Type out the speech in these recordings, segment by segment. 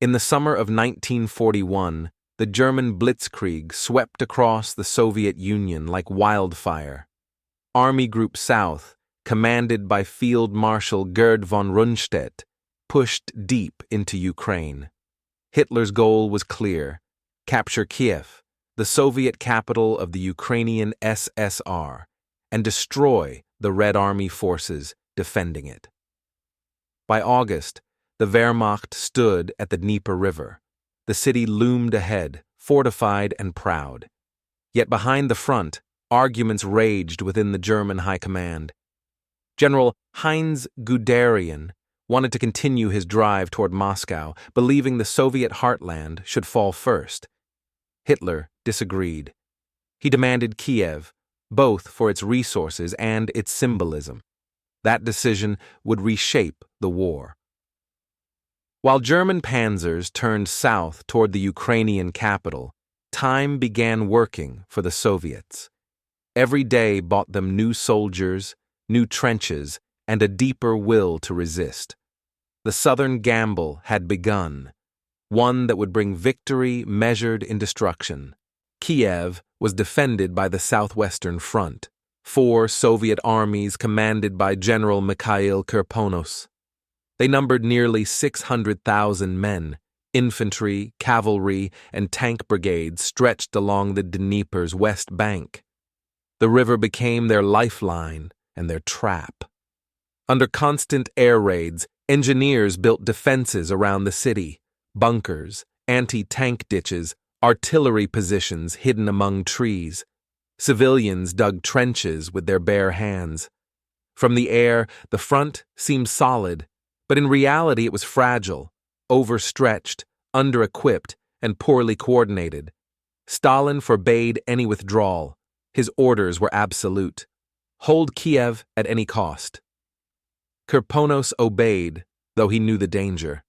In the summer of 1941, the German blitzkrieg swept across the Soviet Union like wildfire. Army Group South, commanded by Field Marshal Gerd von Rundstedt, pushed deep into Ukraine. Hitler's goal was clear: capture Kiev, the Soviet capital of the Ukrainian SSR, and destroy the Red Army forces defending it. By August, the Wehrmacht stood at the Dnieper River. The city loomed ahead, fortified and proud. Yet behind the front, arguments raged within the German high command. General Heinz Guderian wanted to continue his drive toward Moscow, believing the Soviet heartland should fall first. Hitler disagreed. He demanded Kiev, both for its resources and its symbolism. That decision would reshape the war. While German panzers turned south toward the Ukrainian capital, time began working for the Soviets. Every day brought them new soldiers, new trenches, and a deeper will to resist. The southern gamble had begun, one that would bring victory measured in destruction. Kiev was defended by the Southwestern Front, 4 Soviet armies commanded by General Mikhail Kirponos. They numbered nearly 600,000 men. Infantry, cavalry, and tank brigades stretched along the Dnieper's west bank. The river became their lifeline and their trap. Under constant air raids, engineers built defenses around the city: bunkers, anti-tank ditches, artillery positions hidden among trees. Civilians dug trenches with their bare hands. From the air, the front seemed solid, but in reality it was fragile, overstretched, under-equipped, and poorly coordinated. Stalin forbade any withdrawal. His orders were absolute: hold Kiev at any cost. Kirponos obeyed, though he knew the danger.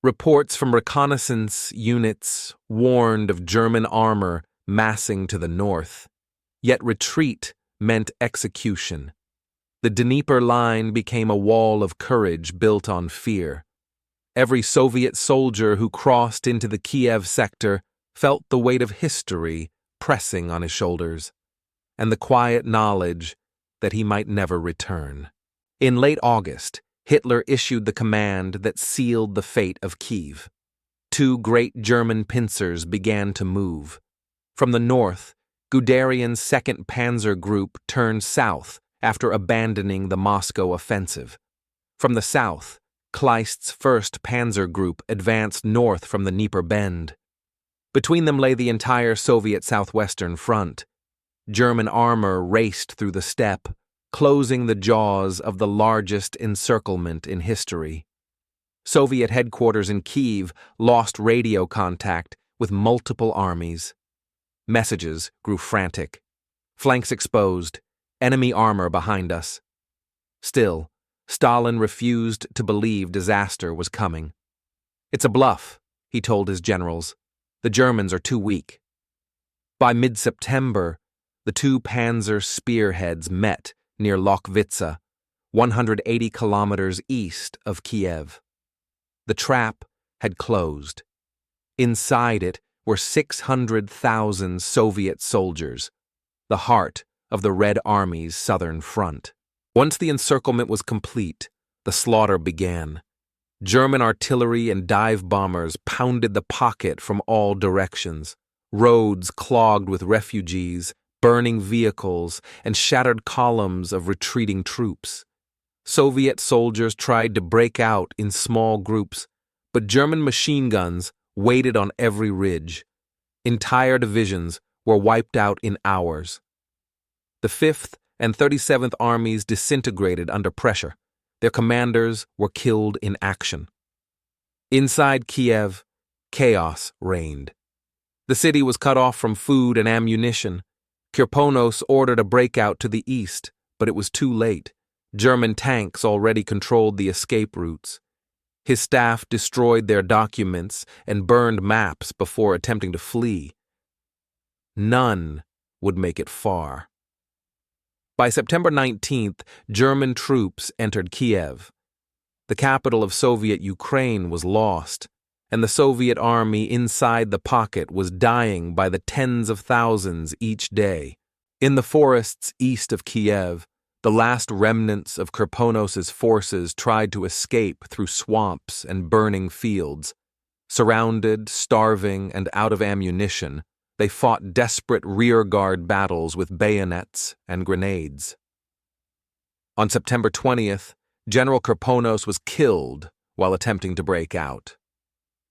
Reports from reconnaissance units warned of German armor massing to the north. Yet retreat meant execution. The Dnieper line became a wall of courage built on fear. Every Soviet soldier who crossed into the Kiev sector felt the weight of history pressing on his shoulders, and the quiet knowledge that he might never return. In late August, Hitler issued the command that sealed the fate of Kiev. 2 great German pincers began to move. From the north, Guderian's 2nd Panzer Group turned south after abandoning the Moscow offensive. From the south, Kleist's 1st Panzer Group advanced north from the Dnieper Bend. Between them lay the entire Soviet Southwestern Front. German armor raced through the steppe, closing the jaws of the largest encirclement in history. Soviet headquarters in Kiev lost radio contact with multiple armies. Messages grew frantic. Flanks exposed. Enemy armor behind us. Still, Stalin refused to believe disaster was coming. "It's a bluff," he told his generals. "The Germans are too weak." By mid-September, the 2 panzer spearheads met near Lochvitsa, 180 kilometers east of Kiev. The trap had closed. Inside it were 600,000 Soviet soldiers, the heart of the Red Army's southern front. Once the encirclement was complete, the slaughter began. German artillery and dive bombers pounded the pocket from all directions. Roads clogged with refugees, burning vehicles, and shattered columns of retreating troops. Soviet soldiers tried to break out in small groups, but German machine guns waited on every ridge. Entire divisions were wiped out in hours. The 5th and 37th Armies disintegrated under pressure. Their commanders were killed in action. Inside Kiev, chaos reigned. The city was cut off from food and ammunition. Kirponos ordered a breakout to the east, but it was too late. German tanks already controlled the escape routes. His staff destroyed their documents and burned maps before attempting to flee. None would make it far. By September 19th, German troops entered Kiev. The capital of Soviet Ukraine was lost, and the Soviet army inside the pocket was dying by the tens of thousands each day. In the forests east of Kiev, the last remnants of Kirponos's forces tried to escape through swamps and burning fields. Surrounded, starving, and out of ammunition, they fought desperate rearguard battles with bayonets and grenades. On September 20th, General Kirponos was killed while attempting to break out.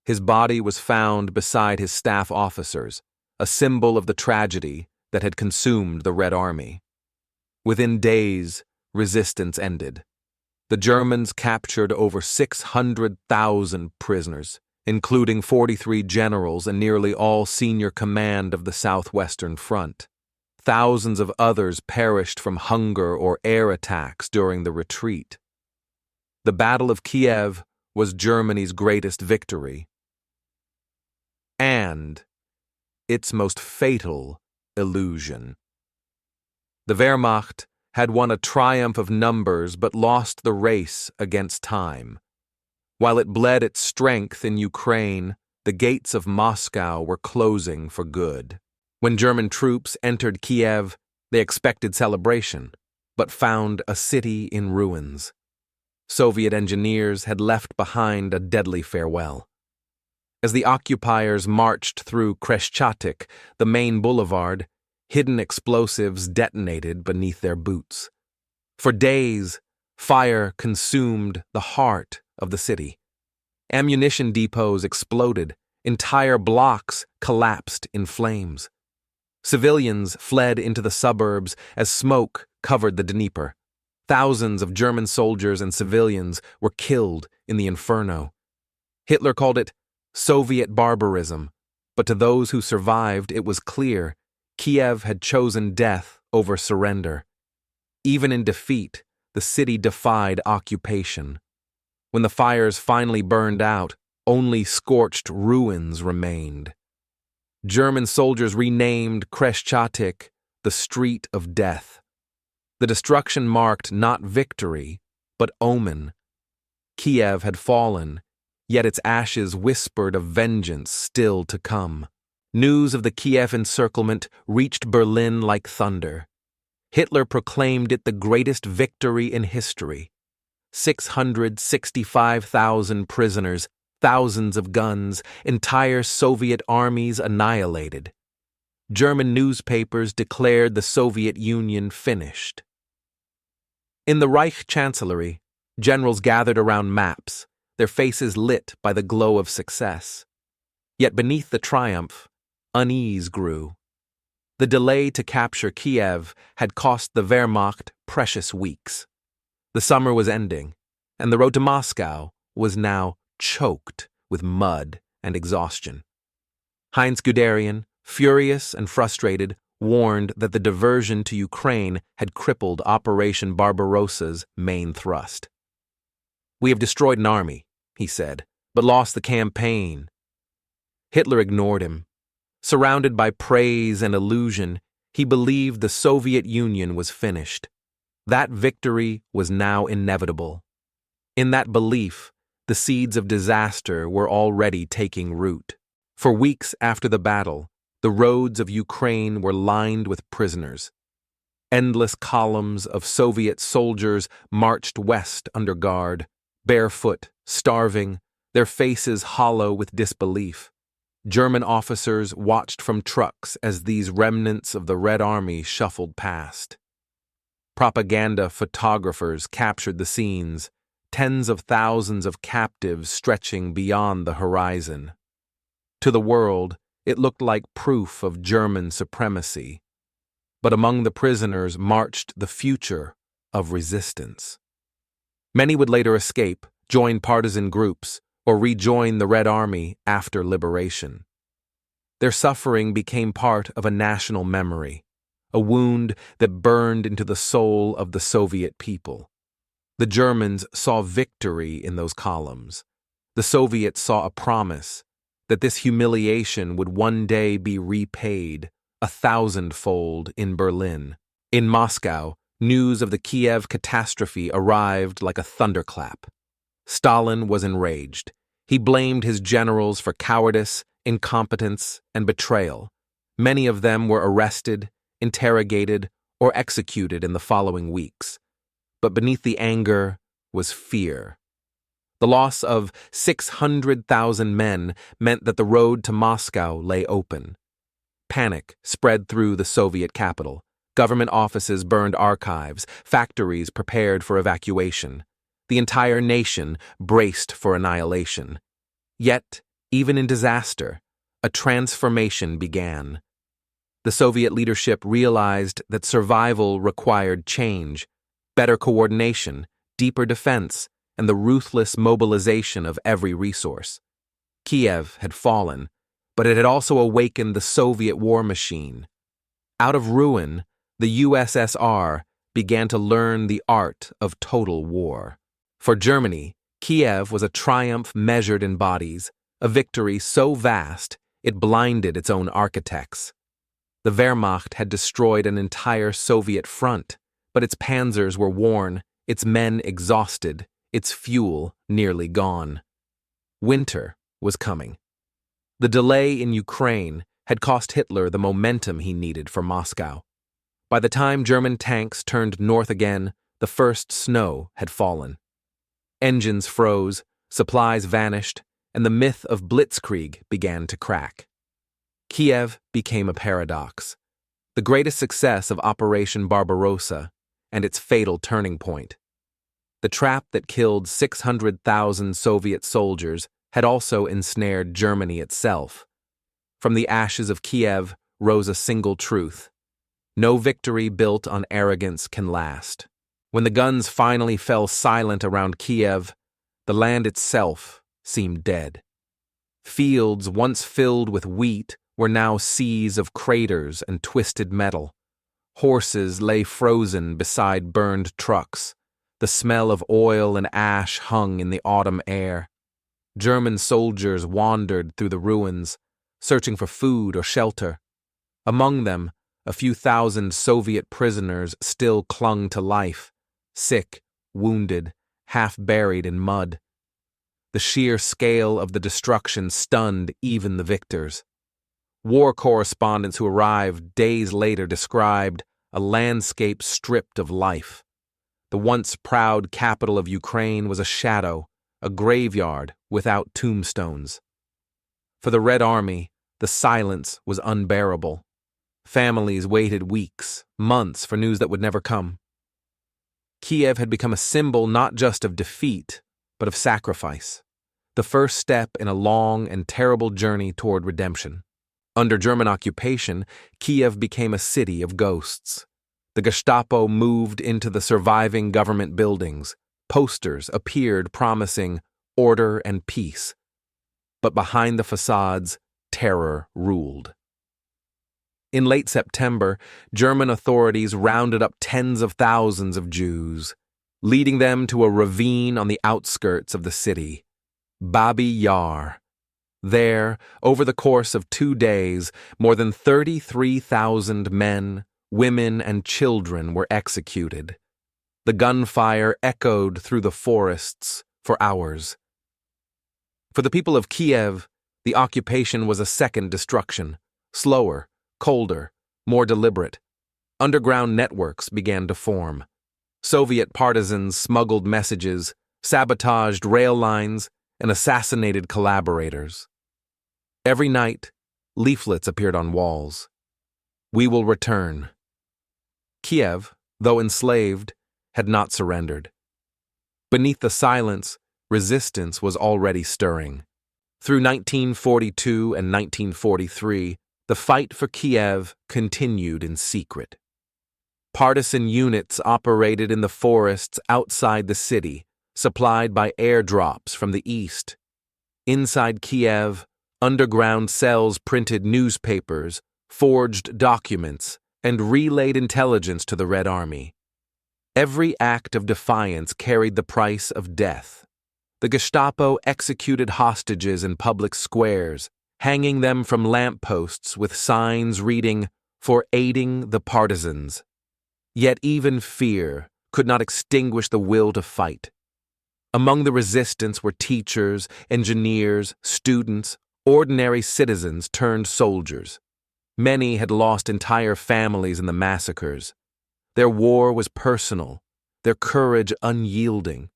His body was found beside his staff officers, a symbol of the tragedy that had consumed the Red Army. Within days, resistance ended. The Germans captured over 600,000 prisoners, including 43 generals and nearly all senior command of the Southwestern Front. Thousands of others perished from hunger or air attacks during the retreat. The Battle of Kiev was Germany's greatest victory, and its most fatal illusion. The Wehrmacht had won a triumph of numbers but lost the race against time. While it bled its strength in Ukraine, the gates of Moscow were closing for good. When German troops entered Kiev, they expected celebration, but found a city in ruins. Soviet engineers had left behind a deadly farewell. As the occupiers marched through Khreshchatyk, the main boulevard, hidden explosives detonated beneath their boots. For days, fire consumed the heart of the city. Ammunition depots exploded, entire blocks collapsed in flames. Civilians fled into the suburbs as smoke covered the Dnieper. Thousands of German soldiers and civilians were killed in the inferno. Hitler called it Soviet barbarism, but to those who survived, it was clear Kiev had chosen death over surrender. Even in defeat, the city defied occupation. When the fires finally burned out, only scorched ruins remained. German soldiers renamed Khreshchatyk the Street of Death. The destruction marked not victory, but omen. Kiev had fallen, yet its ashes whispered of vengeance still to come. News of the Kiev encirclement reached Berlin like thunder. Hitler proclaimed it the greatest victory in history. 665,000 prisoners, thousands of guns, entire Soviet armies annihilated. German newspapers declared the Soviet Union finished. In the Reich Chancellery, generals gathered around maps, their faces lit by the glow of success. Yet beneath the triumph, unease grew. The delay to capture Kiev had cost the Wehrmacht precious weeks. The summer was ending, and the road to Moscow was now choked with mud and exhaustion. Heinz Guderian, furious and frustrated, warned that the diversion to Ukraine had crippled Operation Barbarossa's main thrust. "We have destroyed an army," he said, "but lost the campaign." Hitler ignored him. Surrounded by praise and illusion, he believed the Soviet Union was finished. That victory was now inevitable. In that belief, the seeds of disaster were already taking root. For weeks after the battle, the roads of Ukraine were lined with prisoners. Endless columns of Soviet soldiers marched west under guard, barefoot, starving, their faces hollow with disbelief. German officers watched from trucks as these remnants of the Red Army shuffled past. Propaganda photographers captured the scenes, tens of thousands of captives stretching beyond the horizon. To the world, it looked like proof of German supremacy. But among the prisoners marched the future of resistance. Many would later escape, join partisan groups, or rejoin the Red Army after liberation. Their suffering became part of a national memory, a wound that burned into the soul of the Soviet people. The Germans saw victory in those columns. The Soviets saw a promise that this humiliation would one day be repaid 1,000-fold in Berlin. In Moscow, news of the Kiev catastrophe arrived like a thunderclap. Stalin was enraged. He blamed his generals for cowardice, incompetence, and betrayal. Many of them were arrested, interrogated, or executed in the following weeks. But beneath the anger was fear. The loss of 600,000 men meant that the road to Moscow lay open. Panic spread through the Soviet capital. Government offices burned archives, factories prepared for evacuation. The entire nation braced for annihilation. Yet, even in disaster, a transformation began. The Soviet leadership realized that survival required change, better coordination, deeper defense, and the ruthless mobilization of every resource. Kiev had fallen, but it had also awakened the Soviet war machine. Out of ruin, the USSR began to learn the art of total war. For Germany, Kiev was a triumph measured in bodies, a victory so vast it blinded its own architects. The Wehrmacht had destroyed an entire Soviet front, but its panzers were worn, its men exhausted, its fuel nearly gone. Winter was coming. The delay in Ukraine had cost Hitler the momentum he needed for Moscow. By the time German tanks turned north again, the first snow had fallen. Engines froze, supplies vanished, and the myth of blitzkrieg began to crack. Kiev became a paradox, the greatest success of Operation Barbarossa and its fatal turning point. The trap that killed 600,000 Soviet soldiers had also ensnared Germany itself. From the ashes of Kiev rose a single truth: no victory built on arrogance can last. When the guns finally fell silent around Kiev, the land itself seemed dead. Fields once filled with wheat were now seas of craters and twisted metal. Horses lay frozen beside burned trucks. The smell of oil and ash hung in the autumn air. German soldiers wandered through the ruins, searching for food or shelter. Among them, a few thousand Soviet prisoners still clung to life, sick, wounded, half buried in mud. The sheer scale of the destruction stunned even the victors. War correspondents who arrived days later described a landscape stripped of life. The once proud capital of Ukraine was a shadow, a graveyard without tombstones. For the Red Army, the silence was unbearable. Families waited weeks, months for news that would never come. Kiev had become a symbol not just of defeat, but of sacrifice, the first step in a long and terrible journey toward redemption. Under German occupation, Kiev became a city of ghosts. The Gestapo moved into the surviving government buildings. Posters appeared promising order and peace. But behind the facades, terror ruled. In late September, German authorities rounded up tens of thousands of Jews, leading them to a ravine on the outskirts of the city, Babi Yar. There, over the course of 2 days, more than 33,000 men, women, and children were executed. The gunfire echoed through the forests for hours. For the people of Kiev, the occupation was a second destruction, slower, colder, more deliberate. Underground networks began to form. Soviet partisans smuggled messages, sabotaged rail lines, and assassinated collaborators. Every night, leaflets appeared on walls. "We will return." Kiev, though enslaved, had not surrendered. Beneath the silence, resistance was already stirring. Through 1942 and 1943, the fight for Kiev continued in secret. Partisan units operated in the forests outside the city, supplied by airdrops from the east. Inside Kiev, underground cells printed newspapers, forged documents, and relayed intelligence to the Red Army. Every act of defiance carried the price of death. The Gestapo executed hostages in public squares, hanging them from lampposts with signs reading, "For aiding the partisans." Yet even fear could not extinguish the will to fight. Among the resistance were teachers, engineers, students, ordinary citizens turned soldiers. Many had lost entire families in the massacres. Their war was personal, their courage unyielding.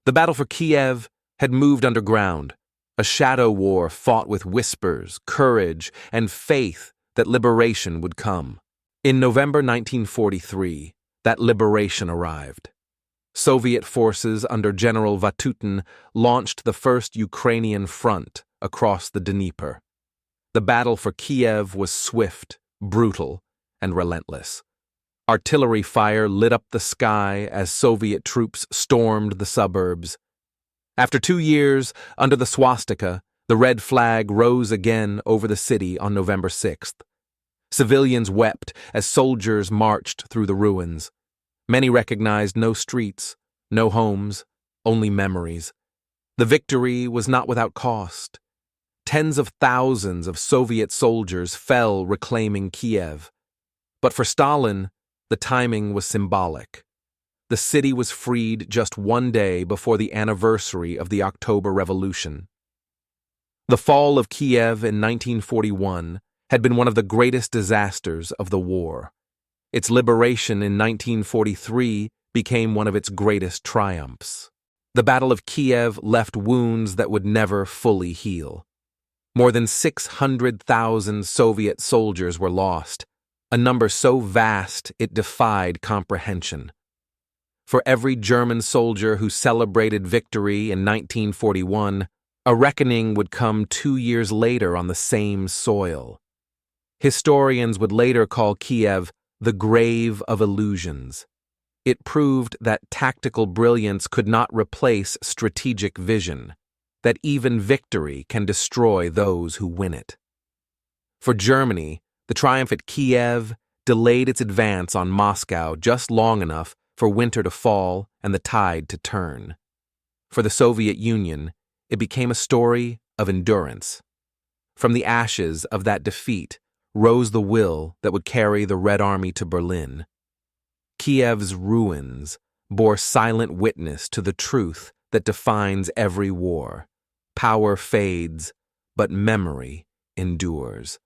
The battle for Kiev had moved underground, a shadow war fought with whispers, courage, and faith that liberation would come. In November 1943, that liberation arrived. Soviet forces under General Vatutin launched the first Ukrainian front across the Dnieper. The battle for Kiev was swift, brutal, and relentless. Artillery fire lit up the sky as Soviet troops stormed the suburbs. After 2 years, under the swastika, the red flag rose again over the city on November 6th. Civilians wept as soldiers marched through the ruins. Many recognized no streets, no homes, only memories. The victory was not without cost. Tens of thousands of Soviet soldiers fell reclaiming Kiev. But for Stalin, the timing was symbolic. The city was freed just 1 day before the anniversary of the October Revolution. The fall of Kiev in 1941 had been one of the greatest disasters of the war. Its liberation in 1943 became one of its greatest triumphs. The Battle of Kiev left wounds that would never fully heal. More than 600,000 Soviet soldiers were lost, a number so vast it defied comprehension. For every German soldier who celebrated victory in 1941, a reckoning would come 2 years later on the same soil. Historians would later call Kiev the grave of illusions. It proved that tactical brilliance could not replace strategic vision, that even victory can destroy those who win it. For Germany, the triumph at Kiev delayed its advance on Moscow just long enough for winter to fall and the tide to turn. For the Soviet Union, it became a story of endurance. From the ashes of that defeat rose the will that would carry the Red Army to Berlin. Kiev's ruins bore silent witness to the truth that defines every war. Power fades, but memory endures.